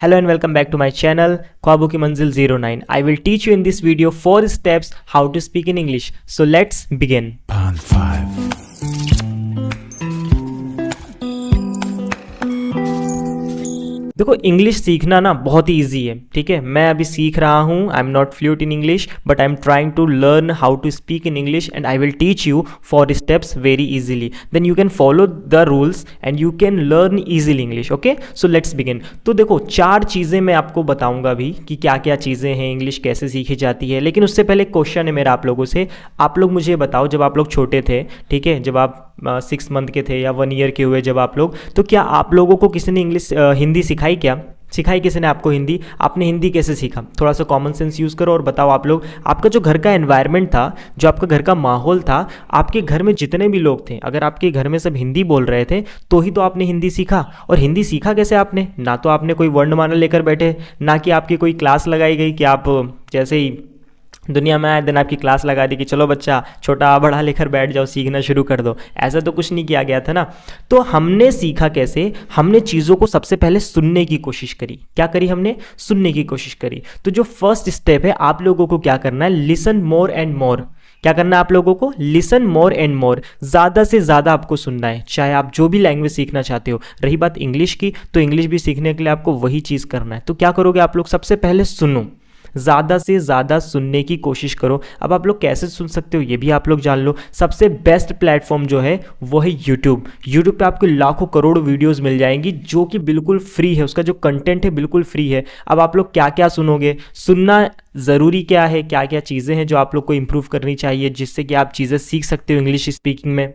Hello and welcome back to my channel ख्वाबों की मंजिल 09. I will teach you in this video 4 steps how to speak in English. So let's begin. देखो English सीखना ना बहुत ही easy है, ठीक है। मैं अभी सीख रहा हूँ, I am not fluent in English but I am trying to learn how to speak in English and I will teach you 4 steps very easily, then you can follow the rules and you can learn easily English. Okay, so let's begin. तो देखो 4 चीज़ें मैं आपको बताऊंगा अभी कि क्या क्या चीज़ें हैं, इंग्लिश कैसे सीखी जाती है। लेकिन उससे पहले एक क्वेश्चन है मेरा आप लोगों से। आप लोग मुझे बताओ, जब आप लोग छोटे थे, ठीक है, जब आप 6 मंथ के थे या 1 ईयर के हुए जब आप लोग, तो क्या आप लोगों को किसी ने हिंदी सिखाई? क्या सिखाई किसी ने आपको हिंदी? आपने हिंदी कैसे सीखा? थोड़ा सा कॉमन सेंस यूज़ करो और बताओ आप लोग, आपका जो घर का एनवायरनमेंट था, जो आपका घर का माहौल था, आपके घर में जितने भी लोग थे, अगर आपके घर में सब हिंदी बोल रहे थे तो ही तो आपने हिंदी सीखा। और हिंदी सीखा कैसे आपने? ना तो आपने कोई वर्णमाला लेकर बैठे, ना कि आपकी कोई क्लास लगाई गई कि आप जैसे ही दुनिया में आए दिन आपकी क्लास लगा दी कि चलो बच्चा छोटा बड़ा लेकर बैठ जाओ, सीखना शुरू कर दो। ऐसा तो कुछ नहीं किया गया था ना। तो हमने सीखा कैसे? हमने चीज़ों को सबसे पहले सुनने की कोशिश करी। क्या करी? हमने सुनने की कोशिश करी। तो जो फर्स्ट स्टेप है, आप लोगों को क्या करना है? Listen more and more. क्या करना है आप लोगों को? Listen more and more. ज़्यादा से ज़्यादा आपको सुनना है, चाहे आप जो भी लैंग्वेज सीखना चाहते हो। रही बात इंग्लिश की, तो इंग्लिश भी सीखने के लिए आपको वही चीज़ करना है। तो क्या करोगे आप लोग? सबसे पहले सुनो, ज़्यादा से ज़्यादा सुनने की कोशिश करो। अब आप लोग कैसे सुन सकते हो ये भी आप लोग जान लो। सबसे बेस्ट प्लेटफॉर्म जो है वो है यूट्यूब। यूट्यूब पे आपको लाखों करोड़ों वीडियोस मिल जाएंगी जो कि बिल्कुल फ्री है, उसका जो कंटेंट है बिल्कुल फ्री है। अब आप लोग क्या क्या सुनोगे? सुनना ज़रूरी क्या है, क्या क्या चीज़ें हैं जो आप लोग को इंप्रूव करनी चाहिए जिससे कि आप चीज़ें सीख सकते हो इंग्लिश स्पीकिंग में।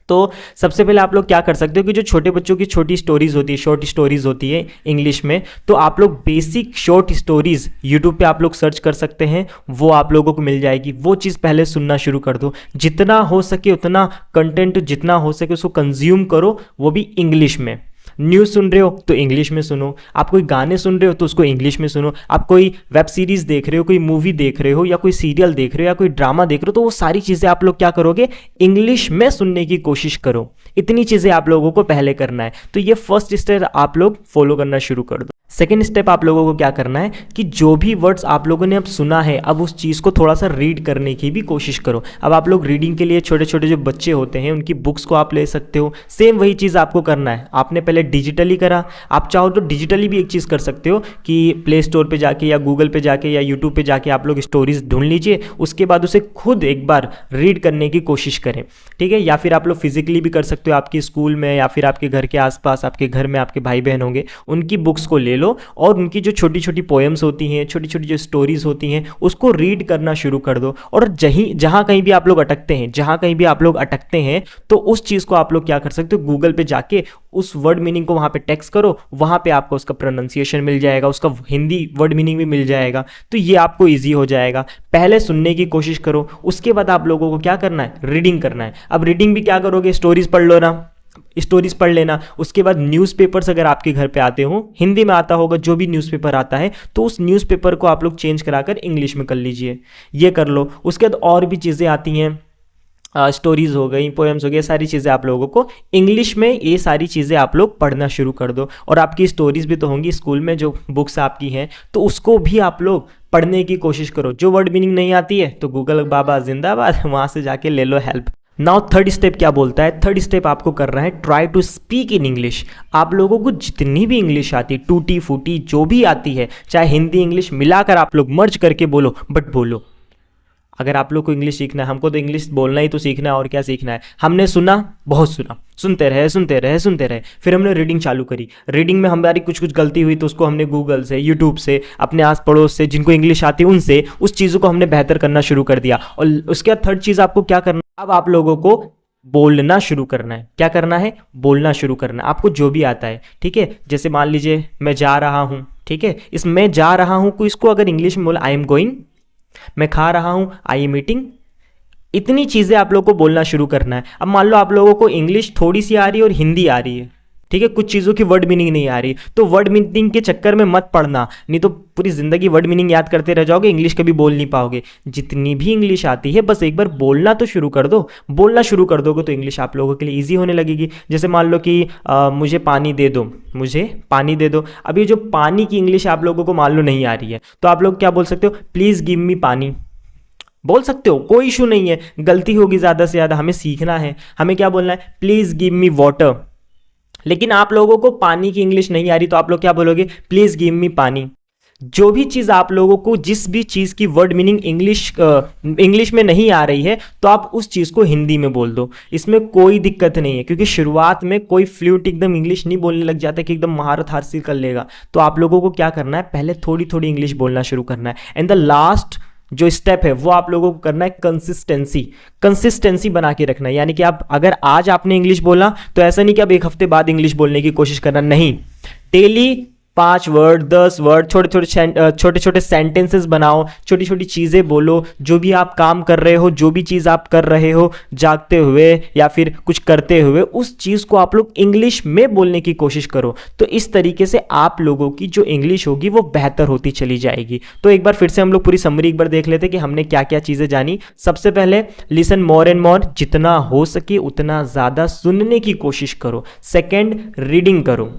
तो सबसे पहले आप लोग क्या कर सकते हो कि जो छोटे बच्चों की छोटी स्टोरीज होती है, शॉर्ट स्टोरीज होती है इंग्लिश में, तो आप लोग बेसिक शॉर्ट स्टोरीज यूट्यूब पे आप लोग सर्च कर सकते हैं, वो आप लोगों को मिल जाएगी। वो चीज़ पहले सुनना शुरू कर दो। जितना हो सके उतना कंटेंट, जितना हो सके उसको कंज्यूम करो, वो भी इंग्लिश में। न्यूज़ सुन रहे हो तो इंग्लिश में सुनो, आप कोई गाने सुन रहे हो तो उसको इंग्लिश में सुनो, आप कोई वेब सीरीज़ देख रहे हो, कोई मूवी देख रहे हो या कोई सीरियल देख रहे हो या कोई ड्रामा देख रहे हो, तो वो सारी चीज़ें आप लोग क्या करोगे? इंग्लिश में सुनने की कोशिश करो। इतनी चीज़ें आप लोगों को पहले करना है। तो ये फर्स्ट स्टेप आप लोग फॉलो करना शुरू कर दो। सेकेंड स्टेप आप लोगों को क्या करना है कि जो भी वर्ड्स आप लोगों ने अब सुना है, अब उस चीज़ को थोड़ा सा रीड करने की भी कोशिश करो। अब आप लोग रीडिंग के लिए छोटे छोटे जो बच्चे होते हैं उनकी बुक्स को आप ले सकते हो। सेम वही चीज़ आपको करना है। आपने पहले डिजिटली करा, आप चाहो तो डिजिटली भी एक चीज़ कर सकते हो कि प्ले स्टोर पे जाके या गूगल पे जाके या यूट्यूब पे जाके आप लोग स्टोरीज ढूंढ लीजिए, उसके बाद उसे खुद एक बार रीड करने की कोशिश करें, ठीक है। या फिर आप लोग फिजिकली भी कर सकते हो, आपके स्कूल में या फिर आपके घर के आसपास, आपके घर में आपके भाई बहन होंगे, उनकी बुक्स को ले लो और उनकी जो छोटी छोटी पोएम्स होती हैं, छोटी छोटी जो स्टोरीज होती हैं, उसको रीड करना शुरू कर दो। और जहाँ कहीं भी आप लोग अटकते हैं तो उस चीज़ को आप लोग क्या कर सकते हो? गूगल पे जाके उस वर्ड मीनिंग को वहाँ पे टेक्स्ट करो, वहाँ पे आपको उसका प्रोनाउंसिएशन मिल जाएगा, उसका हिंदी वर्ड मीनिंग भी मिल जाएगा। तो ये आपको ईजी हो जाएगा। पहले सुनने की कोशिश करो, उसके बाद आप लोगों को क्या करना है? रीडिंग करना है। अब रीडिंग भी क्या करोगे? स्टोरीज पढ़ लो ना, स्टोरीज पढ़ लेना। उसके बाद न्यूज़पेपर्स अगर आपके घर पे आते हो, हिंदी में आता होगा जो भी न्यूज़पेपर आता है, तो उस न्यूज़पेपर को आप लोग चेंज कराकर इंग्लिश में कर लीजिए, ये कर लो। उसके बाद और भी चीज़ें आती हैं, स्टोरीज हो गई, पोएम्स हो गई, सारी चीज़ें आप लोगों को इंग्लिश में, ये सारी चीज़ें आप लोग पढ़ना शुरू कर दो। और आपकी स्टोरीज भी तो होंगी स्कूल में, जो बुक्स आपकी हैं, तो उसको भी आप लोग पढ़ने की कोशिश करो। जो वर्ड मीनिंग नहीं आती है तो गूगल बाबा जिंदाबाद, वहाँ से जाके ले लो हेल्प। नाउ थर्ड स्टेप क्या बोलता है? थर्ड स्टेप आपको कर रहा है try to speak in English. आप लोगों को जितनी भी इंग्लिश आती है, टूटी फूटी जो भी आती है, चाहे हिंदी इंग्लिश मिलाकर आप लोग मर्ज करके बोलो, बट बोलो। अगर आप लोग को इंग्लिश सीखना है, हमको तो इंग्लिश बोलना ही तो सीखना है, और क्या सीखना है? हमने सुना, बहुत सुना, सुनते रहे, फिर हमने रीडिंग चालू करी। रीडिंग में हमारी कुछ गलती हुई तो उसको हमने गूगल से, यूट्यूब से, अपने आस पड़ोस से जिनको इंग्लिश आती है उनसे उस चीज़ों को हमने बेहतर करना शुरू कर दिया। और उसके बाद थर्ड चीज़ आपको क्या करना? अब आप लोगों को बोलना शुरू करना है। क्या करना है? बोलना शुरू करना है, आपको जो भी आता है, ठीक है। जैसे मान लीजिए मैं जा रहा हूँ, ठीक है, इस मैं जा रहा हूँ को इसको अगर इंग्लिश में बोला आई एम गोइंग, मैं खा रहा हूँ आई एम ईटिंग। इतनी चीज़ें आप लोगों को बोलना शुरू करना है। अब मान लो आप लोगों को इंग्लिश थोड़ी सी आ रही है और हिंदी आ रही है, ठीक है, कुछ चीज़ों की वर्ड मीनिंग नहीं आ रही, तो वर्ड मीनिंग के चक्कर में मत पढ़ना, नहीं तो पूरी ज़िंदगी वर्ड मीनिंग याद करते रह जाओगे, इंग्लिश कभी बोल नहीं पाओगे। जितनी भी इंग्लिश आती है बस एक बार बोलना तो शुरू कर दो, बोलना शुरू कर दोगे तो इंग्लिश आप लोगों के लिए ईजी होने लगेगी। जैसे मान लो कि मुझे पानी दे दो, मुझे पानी दे दो। अब ये जो पानी की इंग्लिश आप लोगों को मान लो नहीं आ रही है, तो आप लोग क्या बोल सकते हो, प्लीज़ गिव मी पानी, बोल सकते हो, कोई इशू नहीं है। गलती होगी ज़्यादा से ज़्यादा, हमें सीखना है, हमें क्या बोलना है, प्लीज़ गिव मी वाटर। लेकिन आप लोगों को पानी की इंग्लिश नहीं आ रही तो आप लोग क्या बोलोगे, प्लीज़ गिव मी पानी। जो भी चीज़ आप लोगों को, जिस भी चीज़ की वर्ड मीनिंग इंग्लिश में नहीं आ रही है, तो आप उस चीज़ को हिंदी में बोल दो, इसमें कोई दिक्कत नहीं है। क्योंकि शुरुआत में कोई फ्लूएंट एकदम इंग्लिश नहीं बोलने लग जाता कि एकदम महारत हासिल कर लेगा। तो आप लोगों को क्या करना है, पहले थोड़ी थोड़ी इंग्लिश बोलना शुरू करना है, एंड द लास्ट जो स्टेप है वो आप लोगों को करना है कंसिस्टेंसी बना के रखना है। यानी कि आप अगर आज आपने इंग्लिश बोला तो ऐसा नहीं कि आप एक हफ्ते बाद इंग्लिश बोलने की कोशिश करना, नहीं, डेली 5 वर्ड 10 वर्ड छोटे छोटे सेंटेंसेस बनाओ, छोटी छोटी चीज़ें बोलो। जो भी आप काम कर रहे हो, जो भी चीज़ आप कर रहे हो जागते हुए या फिर कुछ करते हुए, उस चीज़ को आप लोग इंग्लिश में बोलने की कोशिश करो। तो इस तरीके से आप लोगों की जो इंग्लिश होगी वो बेहतर होती चली जाएगी। तो एक बार फिर से हम लोग पूरी समरी एक बार देख लेते कि हमने क्या क्या चीज़ें जानी। सबसे पहले लिसन मोर एंड मोर, जितना हो सके उतना ज़्यादा सुनने की कोशिश करो। सेकेंड, रीडिंग करो,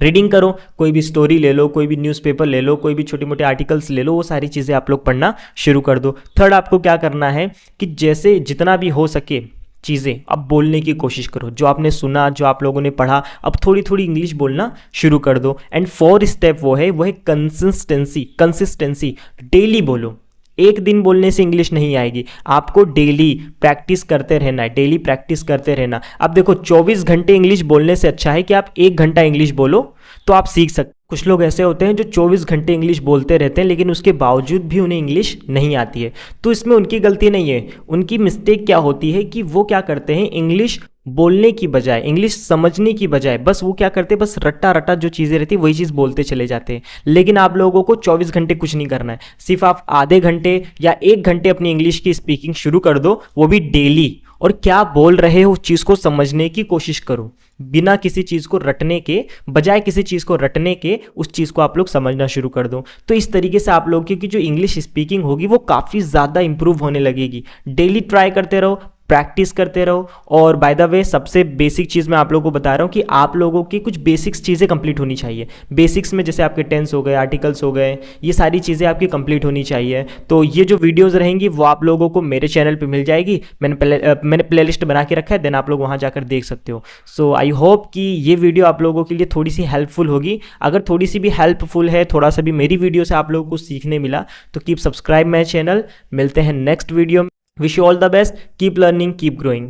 रीडिंग करो, कोई भी स्टोरी ले लो, कोई भी न्यूज़पेपर ले लो, कोई भी छोटे मोटे आर्टिकल्स ले लो, वो सारी चीज़ें आप लोग पढ़ना शुरू कर दो। थर्ड, आपको क्या करना है कि जैसे जितना भी हो सके चीज़ें अब बोलने की कोशिश करो। जो आपने सुना, जो आप लोगों ने पढ़ा, अब थोड़ी थोड़ी इंग्लिश बोलना शुरू कर दो। एंड फोर्थ स्टेप वो है कंसिस्टेंसी, डेली बोलो। एक दिन बोलने से इंग्लिश नहीं आएगी, आपको डेली प्रैक्टिस करते रहना है, डेली प्रैक्टिस करते रहना। अब देखो 24 घंटे इंग्लिश बोलने से अच्छा है कि आप 1 घंटा इंग्लिश बोलो तो आप सीख सकते। कुछ लोग ऐसे होते हैं जो 24 घंटे इंग्लिश बोलते रहते हैं लेकिन उसके बावजूद भी उन्हें इंग्लिश नहीं आती है, तो इसमें उनकी गलती नहीं है। उनकी मिस्टेक क्या होती है कि वो क्या करते हैं, इंग्लिश बोलने की बजाय, इंग्लिश समझने की बजाय बस वो क्या करते हैं, बस रट्टा जो चीज़ें रहती है वही चीज़ बोलते चले जाते हैं। लेकिन आप लोगों को 24 घंटे कुछ नहीं करना है, सिर्फ आप आधे घंटे या 1 घंटे अपनी इंग्लिश की स्पीकिंग शुरू कर दो, वो भी डेली। और क्या बोल रहे हो उस चीज़ को समझने की कोशिश करो, बिना किसी चीज़ को रटने के, बजाय किसी चीज़ को रटने के उस चीज़ को आप लोग समझना शुरू कर दो। तो इस तरीके से आप लोगों की जो इंग्लिश स्पीकिंग होगी वो काफ़ी ज़्यादा इंप्रूव होने लगेगी। डेली ट्राई करते रहो, प्रैक्टिस करते रहो। और बाय द वे सबसे बेसिक चीज़ मैं आप लोगों को बता रहा हूँ कि आप लोगों की कुछ बेसिक्स चीज़ें कंप्लीट होनी चाहिए। बेसिक्स में जैसे आपके टेंस हो गए, आर्टिकल्स हो गए, ये सारी चीज़ें आपकी कंप्लीट होनी चाहिए। तो ये जो वीडियोस रहेंगी वो आप लोगों को मेरे चैनल पे मिल जाएगी, मैंने प्लेलिस्ट बना के रखा है, देन आप लोग वहाँ जाकर देख सकते हो। सो आई होप कि ये वीडियो आप लोगों के लिए थोड़ी सी हेल्पफुल होगी। अगर थोड़ी सी भी हेल्पफुल है, थोड़ा सा भी मेरी वीडियो से आप लोगों को सीखने मिला तो कीप सब्सक्राइब माई चैनल। मिलते हैं नेक्स्ट वीडियो में। Wish you all the best. Keep learning, keep growing.